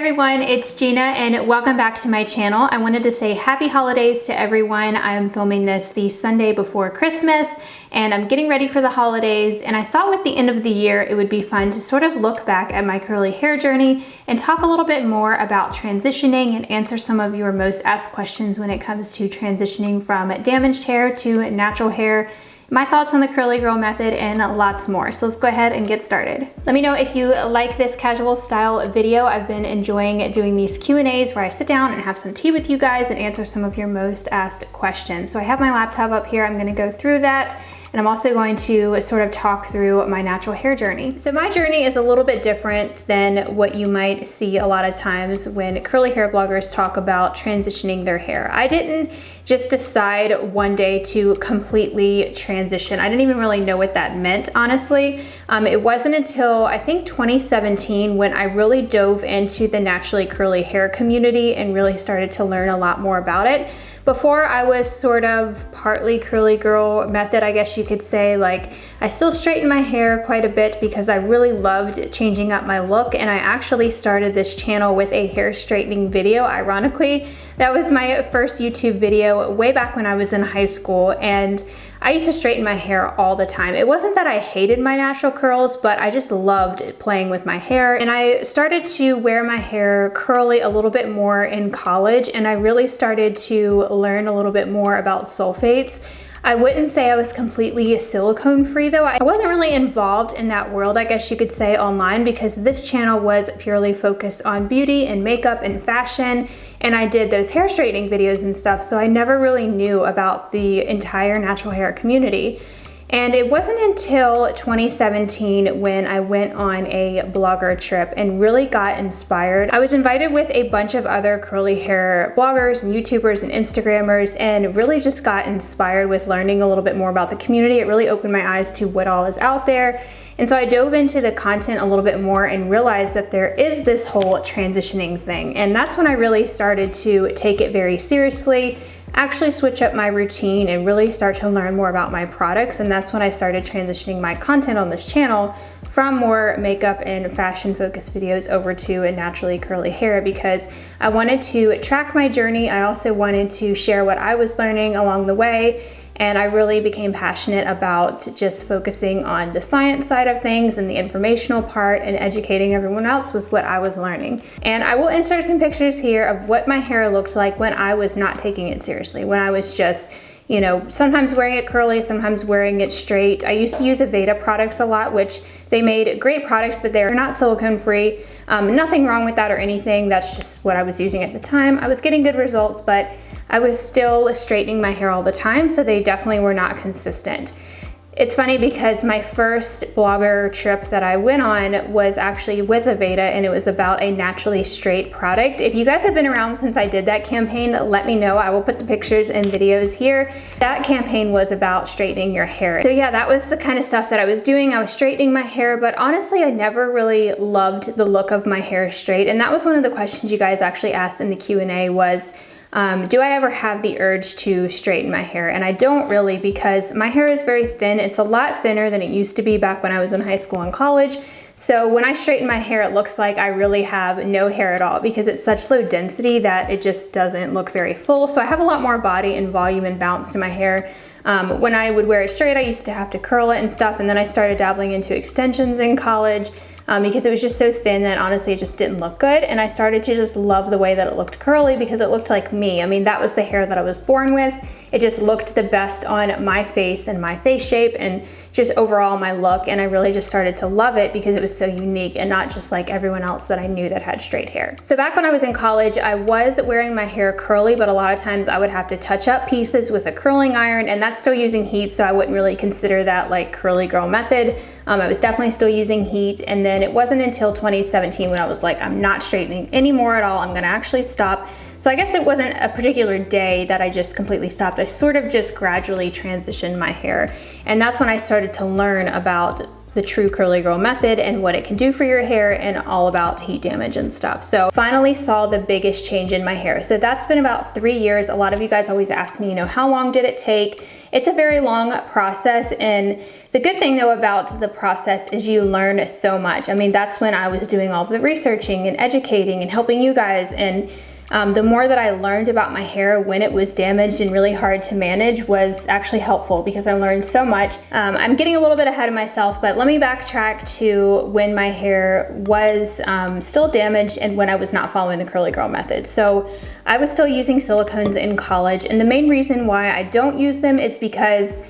everyone, it's Gina and welcome back to my channel. I wanted to say happy holidays to everyone. I'm filming this the Sunday before Christmas and I'm getting ready for the holidays, and I thought with the end of the year it would be fun to sort of look back at my curly hair journey and talk a little bit more about transitioning and answer some of your most asked questions when it comes to transitioning from damaged hair to natural hair, my thoughts on the curly girl method, and lots more. So let's go ahead and get started. Let me know if you like this casual style video. I've been enjoying doing these Q&As where I sit down and have some tea with you guys and answer some of your most asked questions. So I have my laptop up here. I'm gonna go through that. And I'm also going to sort of talk through my natural hair journey. So my journey is a little bit different than what you might see a lot of times when curly hair bloggers talk about transitioning their hair. I didn't just decide one day to completely transition. I didn't even really know what that meant, honestly. It wasn't until I think 2017 when I really dove into the naturally curly hair community and really started to learn a lot more about it. Before, I was sort of partly curly girl method, I guess you could say. Like, I still straighten my hair quite a bit because I really loved changing up my look, and I actually started this channel with a hair straightening video, ironically. That was my first YouTube video way back when I was in high school, and I used to straighten my hair all the time. It wasn't that I hated my natural curls, but I just loved playing with my hair. And I started to wear my hair curly a little bit more in college, and I really started to learn a little bit more about sulfates. I wouldn't say I was completely silicone free though. I wasn't really involved in that world, I guess you could say, online, because this channel was purely focused on beauty and makeup and fashion, and I did those hair straightening videos and stuff, so I never really knew about the entire natural hair community. And it wasn't until 2017 when I went on a blogger trip and really got inspired. I was invited with a bunch of other curly hair bloggers and YouTubers and Instagrammers, and really just got inspired with learning a little bit more about the community. It really opened my eyes to what all is out there. And so I dove into the content a little bit more and realized that there is this whole transitioning thing. And that's when I really started to take it very seriously, actually switch up my routine and really start to learn more about my products. And that's when I started transitioning my content on this channel from more makeup and fashion focused videos over to a naturally curly hair, because I wanted to track my journey. I also wanted to share what I was learning along the way. And I really became passionate about just focusing on the science side of things and the informational part and educating everyone else with what I was learning. And I will insert some pictures here of what my hair looked like when I was not taking it seriously, when I was just, you know, sometimes wearing it curly, sometimes wearing it straight. I used to use Aveda products a lot, which they made great products, but they're not silicone free. Nothing wrong with that or anything. That's just what I was using at the time. I was getting good results, but I was still straightening my hair all the time, so they definitely were not consistent. It's funny because my first blogger trip that I went on was actually with Aveda, and it was about a naturally straight product. If you guys have been around since I did that campaign, let me know. I will put the pictures and videos here. That campaign was about straightening your hair. So yeah, that was the kind of stuff that I was doing. I was straightening my hair, but honestly, I never really loved the look of my hair straight. And that was one of the questions you guys actually asked in the Q&A was, do I ever have the urge to straighten my hair? And I don't really, because my hair is very thin. It's a lot thinner than it used to be back when I was in high school and college. So when I straighten my hair, it looks like I really have no hair at all because it's such low density that it just doesn't look very full. So I have a lot more body and volume and bounce to my hair. When I would wear it straight, I used to have to curl it and stuff. And then I started dabbling into extensions in college. Because it was just so thin that honestly it just didn't look good, and I started to just love the way that it looked curly because it looked like me. I mean, that was the hair that I was born with. It just looked the best on my face and my face shape and just overall my look, and I really just started to love it because it was so unique and not just like everyone else that I knew that had straight hair. So back when I was in college, I was wearing my hair curly, but a lot of times I would have to touch up pieces with a curling iron, and that's still using heat, so I wouldn't really consider that like curly girl method. I was definitely still using heat, and then it wasn't until 2017 when I was like, I'm not straightening anymore at all. I'm gonna actually stop. So I guess it wasn't a particular day that I just completely stopped. I sort of just gradually transitioned my hair. And that's when I started to learn about the true curly girl method and what it can do for your hair and all about heat damage and stuff. So finally saw the biggest change in my hair. So that's been about 3 years. A lot of you guys always ask me, you know, how long did it take? it's a very long process, and the good thing though about the process is you learn so much. I mean, that's when I was doing all the researching and educating and helping you guys, and the more that I learned about my hair when it was damaged and really hard to manage was actually helpful because I learned so much. I'm getting a little bit ahead of myself, but let me backtrack to when my hair was still damaged and when I was not following the curly girl method. So I was still using silicones in college, and the main reason why I don't use them is because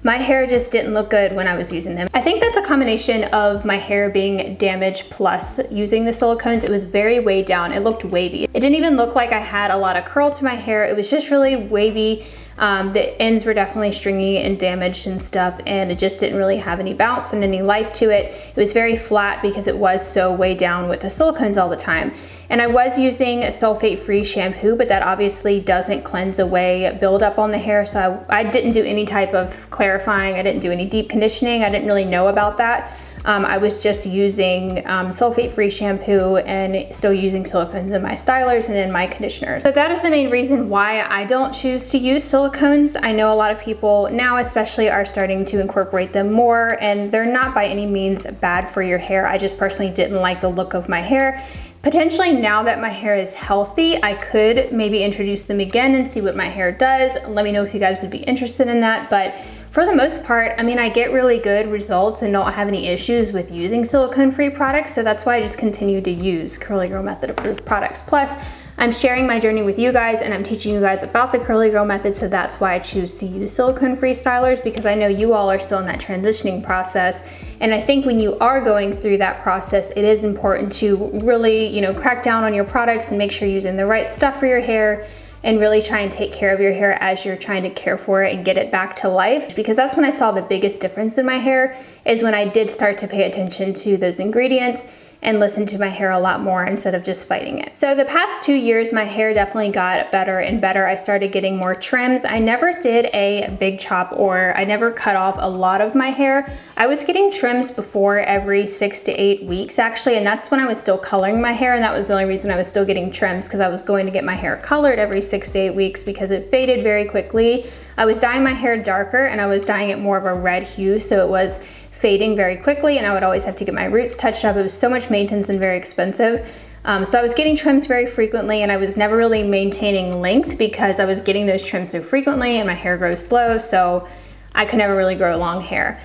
my hair just didn't look good when I was using them. I think that's a combination of my hair being damaged plus using the silicones. It was very weighed down. It looked wavy. It didn't even look like I had a lot of curl to my hair. It was just really wavy. The ends were definitely stringy and damaged and stuff, and it just didn't really have any bounce and any life to it. It was very flat because it was so weighed down with the silicones all the time. And I was using sulfate-free shampoo, but that obviously doesn't cleanse away buildup on the hair, so I didn't do any type of clarifying. I didn't do any deep conditioning. I didn't really know about that. I was just using sulfate-free shampoo and still using silicones in my stylers and in my conditioners. So that is the main reason why I don't choose to use silicones. I know a lot of people now especially are starting to incorporate them more, and they're not by any means bad for your hair. I just personally didn't like the look of my hair. Potentially now that my hair is healthy, I could maybe introduce them again and see what my hair does. Let me know if you guys would be interested in that. But for the most part, I mean, I get really good results and don't have any issues with using silicone-free products. So that's why I just continue to use Curly Girl Method approved products. Plus, I'm sharing my journey with you guys, and I'm teaching you guys about the Curly Girl Method, so that's why I choose to use silicone-free stylers, because I know you all are still in that transitioning process. And I think when you are going through that process, it is important to really, crack down on your products and make sure you're using the right stuff for your hair, and really try and take care of your hair as you're trying to care for it and get it back to life. Because that's when I saw the biggest difference in my hair, is when I did start to pay attention to those ingredients and listen to my hair a lot more instead of just fighting it. So the past 2 years, my hair definitely got better and better. I started getting more trims. I never did a big chop, or I never cut off a lot of my hair. I was getting trims before every 6 to 8 weeks actually, and that's when I was still coloring my hair, and that was the only reason I was still getting trims, because I was going to get my hair colored every 6 to 8 weeks because it faded very quickly. I was dyeing my hair darker, and I was dyeing it more of a red hue, so it was fading very quickly, and I would always have to get my roots touched up. It was so much maintenance and very expensive. So I was getting trims very frequently, and I was never really maintaining length because I was getting those trims so frequently, and my hair grows slow, so I could never really grow long hair.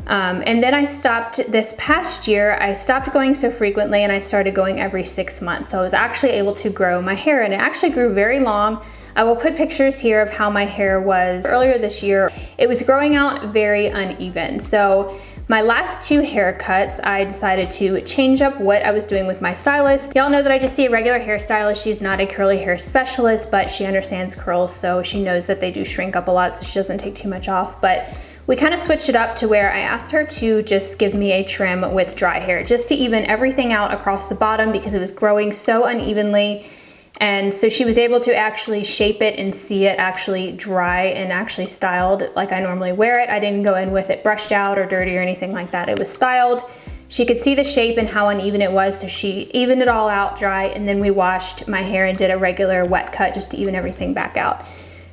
And then I stopped this past year. I stopped going so frequently, and I started going every 6 months. So I was actually able to grow my hair, and it actually grew very long. I will put pictures here of how my hair was earlier this year. It was growing out very uneven. So my last 2 haircuts, I decided to change up what I was doing with my stylist. Y'all know that I just see a regular hairstylist. She's not a curly hair specialist, but she understands curls, so she knows that they do shrink up a lot, so she doesn't take too much off. But we kind of switched it up to where I asked her to just give me a trim with dry hair, just to even everything out across the bottom because it was growing so unevenly. And so she was able to actually shape it and see it actually dry and actually styled like I normally wear it. I didn't go in with it brushed out or dirty or anything like that. It was styled. She could see the shape and how uneven it was, so she evened it all out dry, and then we washed my hair and did a regular wet cut just to even everything back out.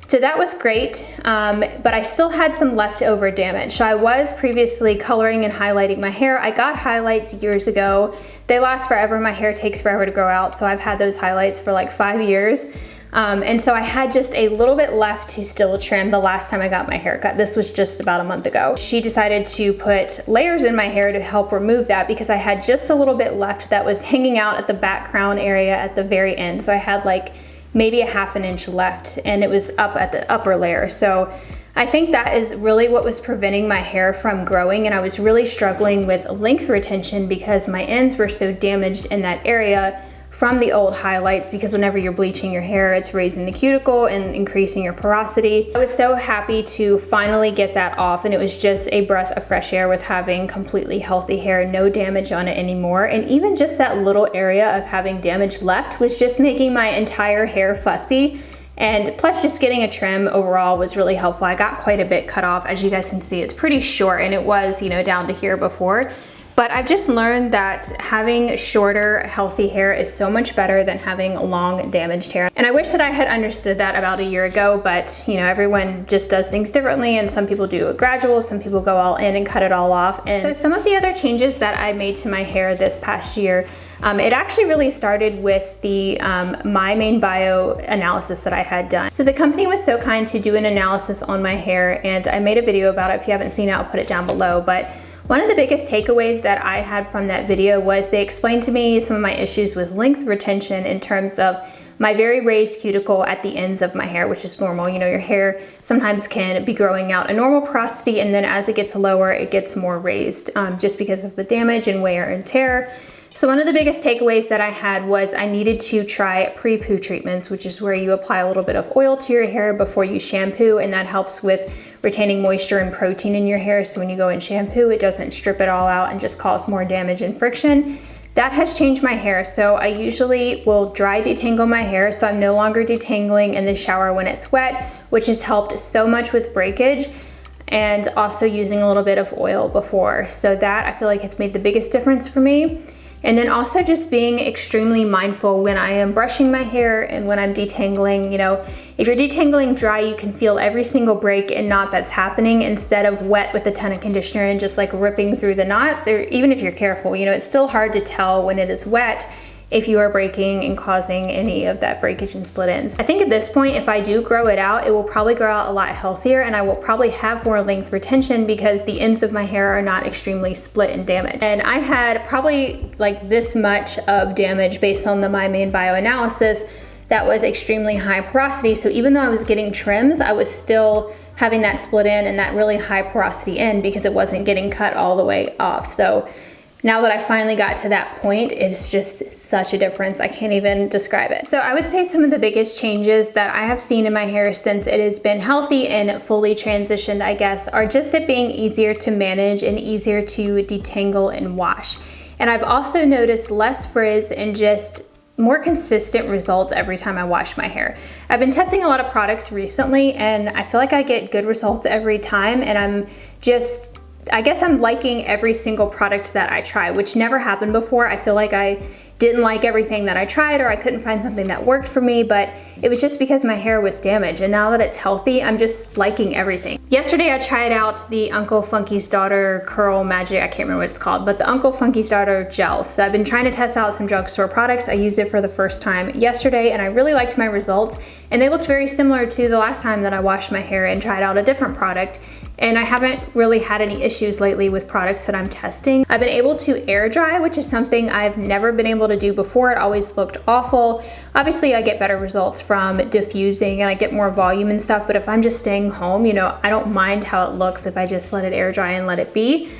So that was great, but I still had some leftover damage. So I was previously coloring and highlighting my hair. I got highlights years ago. They last forever. My hair takes forever to grow out, so I've had those highlights for like 5 years. And so I had just a little bit left to still trim the last time I got my hair cut. This was just about a month ago. She decided to put layers in my hair to help remove that because I had just a little bit left that was hanging out at the back crown area at the very end. So I had like maybe a ½ an inch left, and it was up at the upper layer. So I think that is really what was preventing my hair from growing, and I was really struggling with length retention because my ends were so damaged in that area from the old highlights, because whenever you're bleaching your hair, it's raising the cuticle and increasing your porosity. I was so happy to finally get that off, and it was just a breath of fresh air with having completely healthy hair, no damage on it anymore. And even just that little area of having damage left was just making my entire hair fussy. And plus just getting a trim overall was really helpful. I got quite a bit cut off. As you guys can see, it's pretty short, and it was, down to here before. But I've just learned that having shorter, healthy hair is so much better than having long, damaged hair. And I wish that I had understood that about a year ago, but you know, everyone just does things differently, and some people do it gradual, some people go all in and cut it all off. And so some of the other changes that I made to my hair this past year, it actually really started with the My Main Bio analysis that I had done. So the company was so kind to do an analysis on my hair, and I made a video about it. If you haven't seen it, I'll put it down below. But one of the biggest takeaways that I had from that video was they explained to me some of my issues with length retention in terms of my very raised cuticle at the ends of my hair, which is normal. You know, your hair sometimes can be growing out a normal porosity, and then as it gets lower, it gets more raised just because of the damage and wear and tear. So one of the biggest takeaways that I had was I needed to try pre-poo treatments, which is where you apply a little bit of oil to your hair before you shampoo, and that helps with retaining moisture and protein in your hair, so when you go in shampoo, it doesn't strip it all out and just cause more damage and friction. That has changed my hair, so I usually will dry detangle my hair, so I'm no longer detangling in the shower when it's wet, which has helped so much with breakage, and also using a little bit of oil before. So that, I feel like, it's made the biggest difference for me. And then also just being extremely mindful when I am brushing my hair and when I'm detangling. You know, if you're detangling dry, you can feel every single break and knot that's happening, instead of wet with a ton of conditioner and just like ripping through the knots. Or even if you're careful, you know, it's still hard to tell when it is wet if you are breaking and causing any of that breakage and split ends. I think at this point, if I do grow it out, it will probably grow out a lot healthier, and I will probably have more length retention because the ends of my hair are not extremely split and damaged. And I had probably like this much of damage based on the My Main Bio analysis that was extremely high porosity. So even though I was getting trims, I was still having that split end and that really high porosity end because it wasn't getting cut all the way off. So now that I finally got to that point, it's just such a difference. I can't even describe it. So I would say some of the biggest changes that I have seen in my hair since it has been healthy and fully transitioned, I guess, are just it being easier to manage and easier to detangle and wash. And I've also noticed less frizz and just more consistent results every time I wash my hair. I've been testing a lot of products recently, and I feel like I get good results every time, and I guess I'm liking every single product that I try, which never happened before. I feel like I didn't like everything that I tried, or I couldn't find something that worked for me, but it was just because my hair was damaged. And now that it's healthy, I'm just liking everything. Yesterday I tried out the Uncle Funky's Daughter Curl Magic, I can't remember what it's called, but the Uncle Funky's Daughter gel. So I've been trying to test out some drugstore products. I used it for the first time yesterday, and I really liked my results. And they looked very similar to the last time that I washed my hair and tried out a different product. And I haven't really had any issues lately with products that I'm testing. I've been able to air dry, which is something I've never been able to do before. It always looked awful. Obviously, I get better results from diffusing and I get more volume and stuff, but if I'm just staying home, you know, I don't mind how it looks if I just let it air dry and let it be.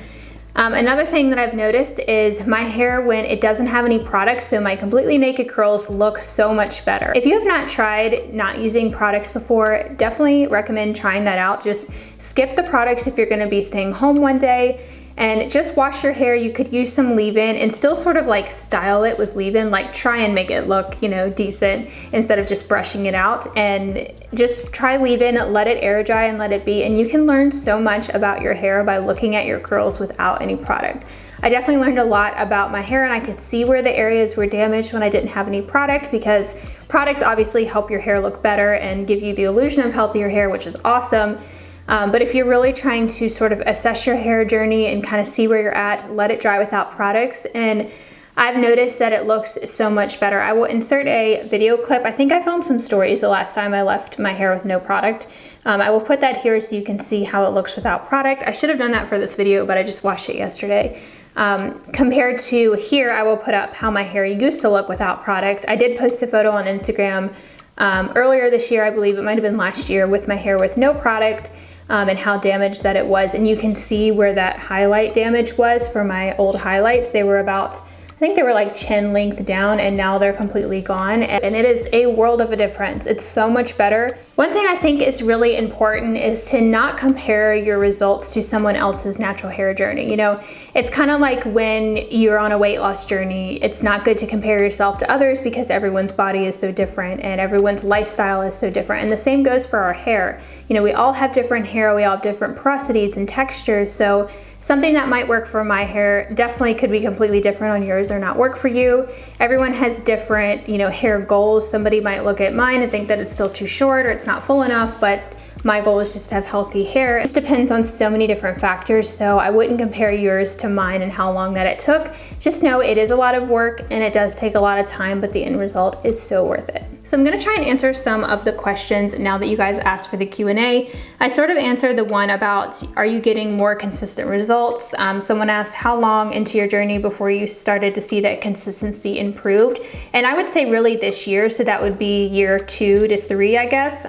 Another thing that I've noticed is my hair, when it doesn't have any products, so my completely naked curls, look so much better. If you have not tried not using products before, definitely recommend trying that out. Just skip the products if you're gonna be staying home one day, and just wash your hair. You could use some leave-in and still sort of like style it with leave-in, like try and make it look, you know, decent instead of just brushing it out. And just try leave-in, let it air dry and let it be, and you can learn so much about your hair by looking at your curls without any product. I definitely learned a lot about my hair, and I could see where the areas were damaged when I didn't have any product, because products obviously help your hair look better and give you the illusion of healthier hair, which is awesome. But if you're really trying to sort of assess your hair journey and kind of see where you're at, let it dry without products. And I've noticed that it looks so much better. I will insert a video clip. I think I filmed some stories the last time I left my hair with no product. I will put that here so you can see how it looks without product. I should have done that for this video, but I just washed it yesterday. Compared to here, I will put up how my hair used to look without product. I did post a photo on Instagram earlier this year, I believe it might have been last year, with my hair with no product. And how damaged that it was. And you can see where that highlight damage was for my old highlights. They were about, I think they were like chin length down, and now they're completely gone. And it is a world of a difference. It's so much better. One thing I think is really important is to not compare your results to someone else's natural hair journey. You know, it's kind of like when you're on a weight loss journey, it's not good to compare yourself to others because everyone's body is so different and everyone's lifestyle is so different. And the same goes for our hair. You know, we all have different hair, we all have different porosities and textures, so something that might work for my hair definitely could be completely different on yours or not work for you. Everyone has different, hair goals. Somebody might look at mine and think that it's still too short or it's not full enough, but my goal is just to have healthy hair. It just depends on so many different factors, so I wouldn't compare yours to mine and how long that it took. Just know it is a lot of work and it does take a lot of time, but the end result is so worth it. So I'm gonna try and answer some of the questions now that you guys asked for the Q&A. I sort of answered the one about, are you getting more consistent results? Someone asked how long into your journey before you started to see that consistency improved? And I would say really this year, so that would be year 2 to 3, I guess.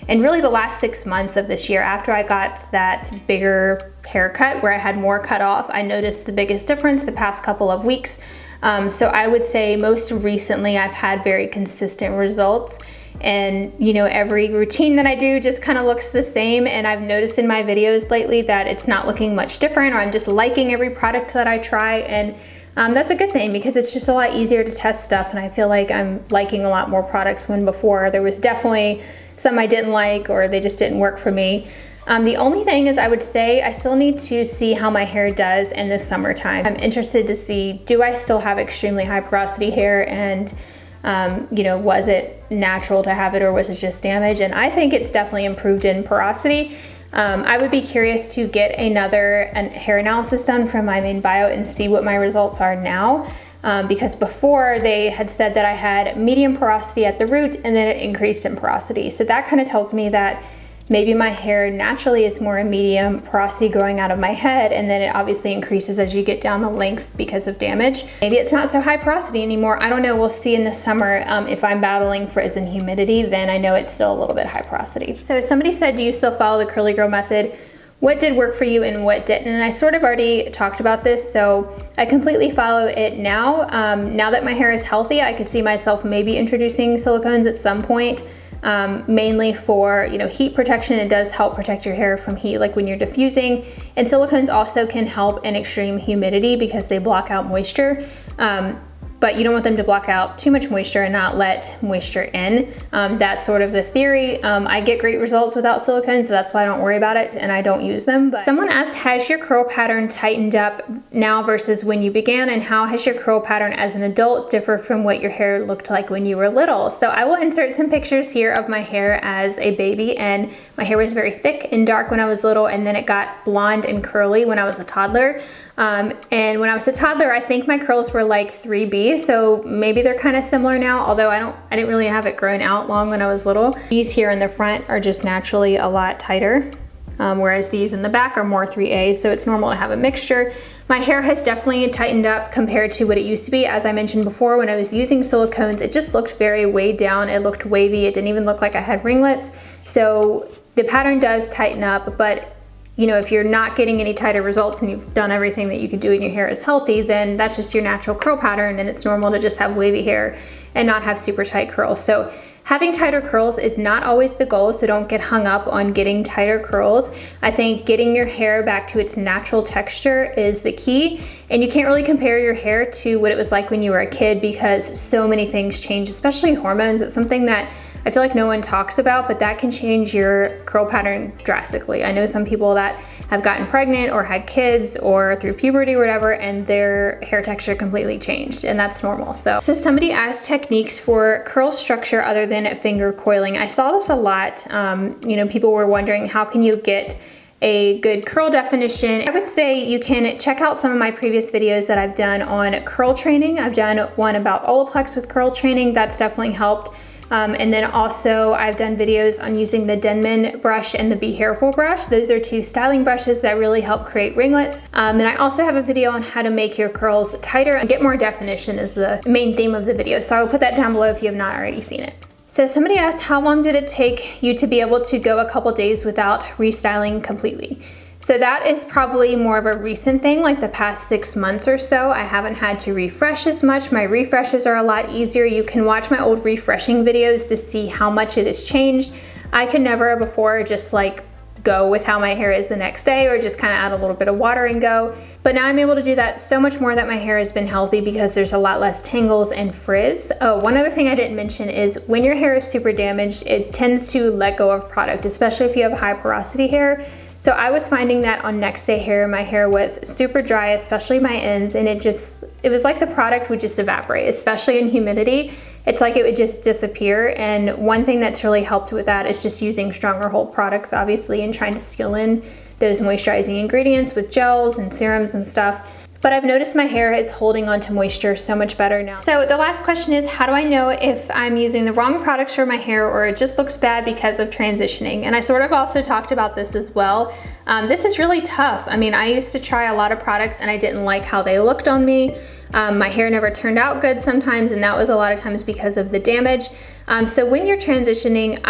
And really the last 6 months of this year, after I got that bigger haircut where I had more cut off, I noticed the biggest difference the past couple of weeks. So I would say most recently I've had very consistent results, and every routine that I do just kind of looks the same, and I've noticed in my videos lately that it's not looking much different, or I'm just liking every product that I try, and that's a good thing because it's just a lot easier to test stuff, and I feel like I'm liking a lot more products when before there was definitely some I didn't like or they just didn't work for me. The only thing is I would say I still need to see how my hair does in the summertime. I'm interested to see, do I still have extremely high porosity hair, and was it natural to have it or was it just damage? And I think it's definitely improved in porosity. I would be curious to get another hair analysis done from my main bio and see what my results are now. Because before they had said that I had medium porosity at the root and then it increased in porosity. So that kind of tells me that maybe my hair naturally is more a medium porosity growing out of my head, and then it obviously increases as you get down the length because of damage. Maybe it's not so high porosity anymore. I don't know. We'll see in the summer. If I'm battling frizz and humidity, then I know it's still a little bit high porosity. So somebody said, do you still follow the curly girl method? What did work for you and what didn't? And I sort of already talked about this, so I completely follow it now. Now that my hair is healthy, I could see myself maybe introducing silicones at some point, mainly for heat protection. It does help protect your hair from heat, like when you're diffusing. And silicones also can help in extreme humidity because they block out moisture. But you don't want them to block out too much moisture and not let moisture in. That's sort of the theory. I get great results without silicone, so that's why I don't worry about it and I don't use them. But someone asked, has your curl pattern tightened up now versus when you began, and how has your curl pattern as an adult differ from what your hair looked like when you were little? So I will insert some pictures here of my hair as a baby, and my hair was very thick and dark when I was little, and then it got blonde and curly when I was a toddler. And when I was a toddler, I think my curls were like 3B, so maybe they're kind of similar now, although I didn't really have it grown out long when I was little. These here in the front are just naturally a lot tighter, whereas these in the back are more 3A, so it's normal to have a mixture. My hair has definitely tightened up compared to what it used to be. As I mentioned before, when I was using silicones, it just looked very weighed down. It looked wavy. It didn't even look like I had ringlets. So the pattern does tighten up, but if you're not getting any tighter results and you've done everything that you could do and your hair is healthy, then that's just your natural curl pattern, and it's normal to just have wavy hair and not have super tight curls. So having tighter curls is not always the goal, so don't get hung up on getting tighter curls. I think getting your hair back to its natural texture is the key, and you can't really compare your hair to what it was like when you were a kid because so many things change, especially hormones. It's something that I feel like no one talks about, but that can change your curl pattern drastically. I know some people that have gotten pregnant or had kids or through puberty or whatever, and their hair texture completely changed, and that's normal. So somebody asked techniques for curl structure other than finger coiling. I saw this a lot. People were wondering, how can you get a good curl definition? I would say you can check out some of my previous videos that I've done on curl training. I've done one about Olaplex with curl training. That's definitely helped. And then also I've done videos on using the Denman brush and the Be Hairful brush. Those are two styling brushes that really help create ringlets. And I also have a video on how to make your curls tighter and get more definition is the main theme of the video. So I'll put that down below if you have not already seen it. So somebody asked, how long did it take you to be able to go a couple days without restyling completely? So that is probably more of a recent thing, like the past 6 months or so. I haven't had to refresh as much. My refreshes are a lot easier. You can watch my old refreshing videos to see how much it has changed. I could never before just like go with how my hair is the next day or just kind of add a little bit of water and go. But now I'm able to do that so much more that my hair has been healthy because there's a lot less tangles and frizz. Oh, one other thing I didn't mention is when your hair is super damaged, it tends to let go of product, especially if you have high porosity hair. So I was finding that on next day hair, my hair was super dry, especially my ends, and it was like the product would just evaporate, especially in humidity. It's like it would just disappear. And one thing that's really helped with that is just using stronger hold products, obviously, and trying to seal in those moisturizing ingredients with gels and serums and stuff. But I've noticed my hair is holding on to moisture so much better now. So the last question is, how do I know if I'm using the wrong products for my hair or it just looks bad because of transitioning? And I sort of also talked about this as well. This is really tough. I mean, I used to try a lot of products and I didn't like how they looked on me. My hair never turned out good sometimes, and that was a lot of times because of the damage. So when you're transitioning,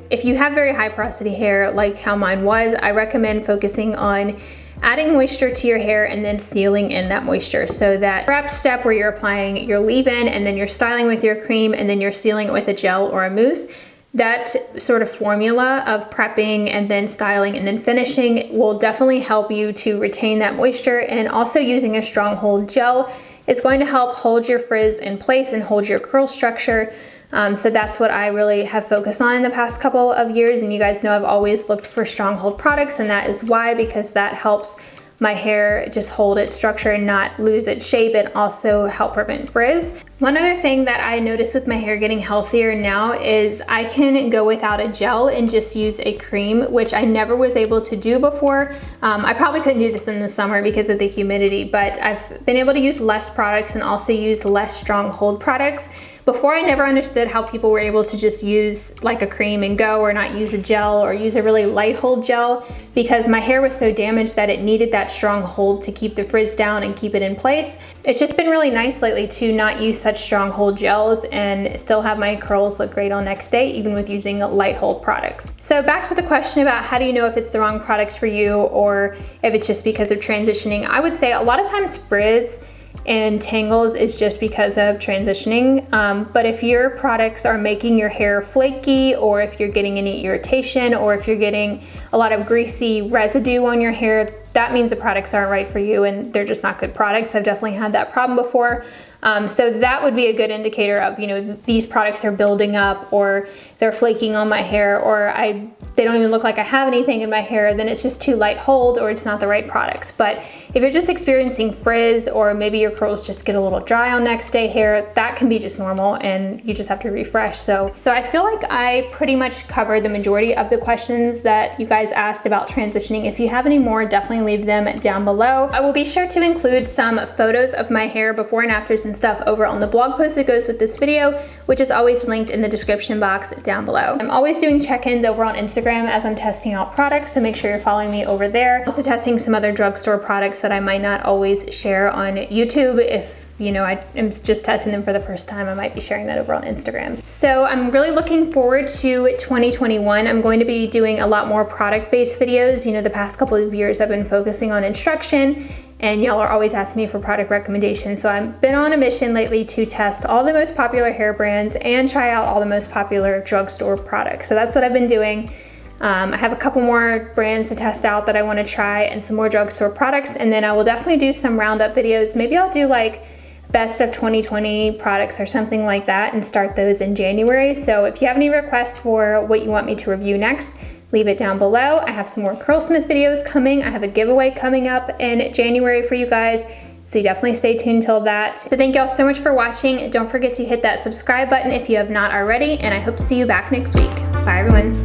if you have very high porosity hair like how mine was, I recommend focusing on adding moisture to your hair and then sealing in that moisture. So that prep step where you're applying your leave-in and then you're styling with your cream and then you're sealing it with a gel or a mousse, that sort of formula of prepping and then styling and then finishing will definitely help you to retain that moisture. And also using a strong hold gel is going to help hold your frizz in place and hold your curl structure. So that's what I really have focused on in the past couple of years, and you guys know I've always looked for strong hold products, and that is why, because that helps my hair just hold its structure and not lose its shape, and also help prevent frizz. One other thing that I noticed with my hair getting healthier now is I can go without a gel and just use a cream, which I never was able to do before. I probably couldn't do this in the summer because of the humidity, but I've been able to use less products and also use less strong hold products. Before, I never understood how people were able to just use like a cream and go, or not use a gel or use a really light hold gel, because my hair was so damaged that it needed that strong hold to keep the frizz down and keep it in place. It's just been really nice lately to not use such strong hold gels and still have my curls look great on next day, even with using light hold products. So back to the question about how do you know if it's the wrong products for you or if it's just because of transitioning, I would say a lot of times frizz and tangles is just because of transitioning. But if your products are making your hair flaky, or if you're getting any irritation, or if you're getting a lot of greasy residue on your hair, that means the products aren't right for you and they're just not good products. I've definitely had that problem before. So that would be a good indicator of, you know, these products are building up, or they're flaking on my hair, or they don't even look like I have anything in my hair, then it's just too light hold, or it's not the right products. But if you're just experiencing frizz, or maybe your curls just get a little dry on next day hair, that can be just normal and you just have to refresh. So I feel like I pretty much covered the majority of the questions that you guys asked about transitioning. If you have any more, definitely leave them down below. I will be sure to include some photos of my hair before and afters and stuff over on the blog post that goes with this video, which is always linked in the description box down below. I'm always doing check-ins over on Instagram as I'm testing out products, so make sure you're following me over there. Also testing some other drugstore products that I might not always share on YouTube. If you know, I am just testing them for the first time, I might be sharing that over on Instagram. So I'm really looking forward to 2021. I'm going to be doing a lot more product-based videos. You know, the past couple of years I've been focusing on instruction, and y'all are always asking me for product recommendations. So I've been on a mission lately to test all the most popular hair brands and try out all the most popular drugstore products. So that's what I've been doing. I have a couple more brands to test out that I want to try, and some more drugstore products, and then I will definitely do some roundup videos. Maybe I'll do like best of 2020 products or something like that, and start those in January. So if you have any requests for what you want me to review next, leave it down below. I have some more Curlsmith videos coming. I have a giveaway coming up in January for you guys, so you definitely stay tuned till that. So thank y'all so much for watching. Don't forget to hit that subscribe button if you have not already, and I hope to see you back next week. Bye everyone.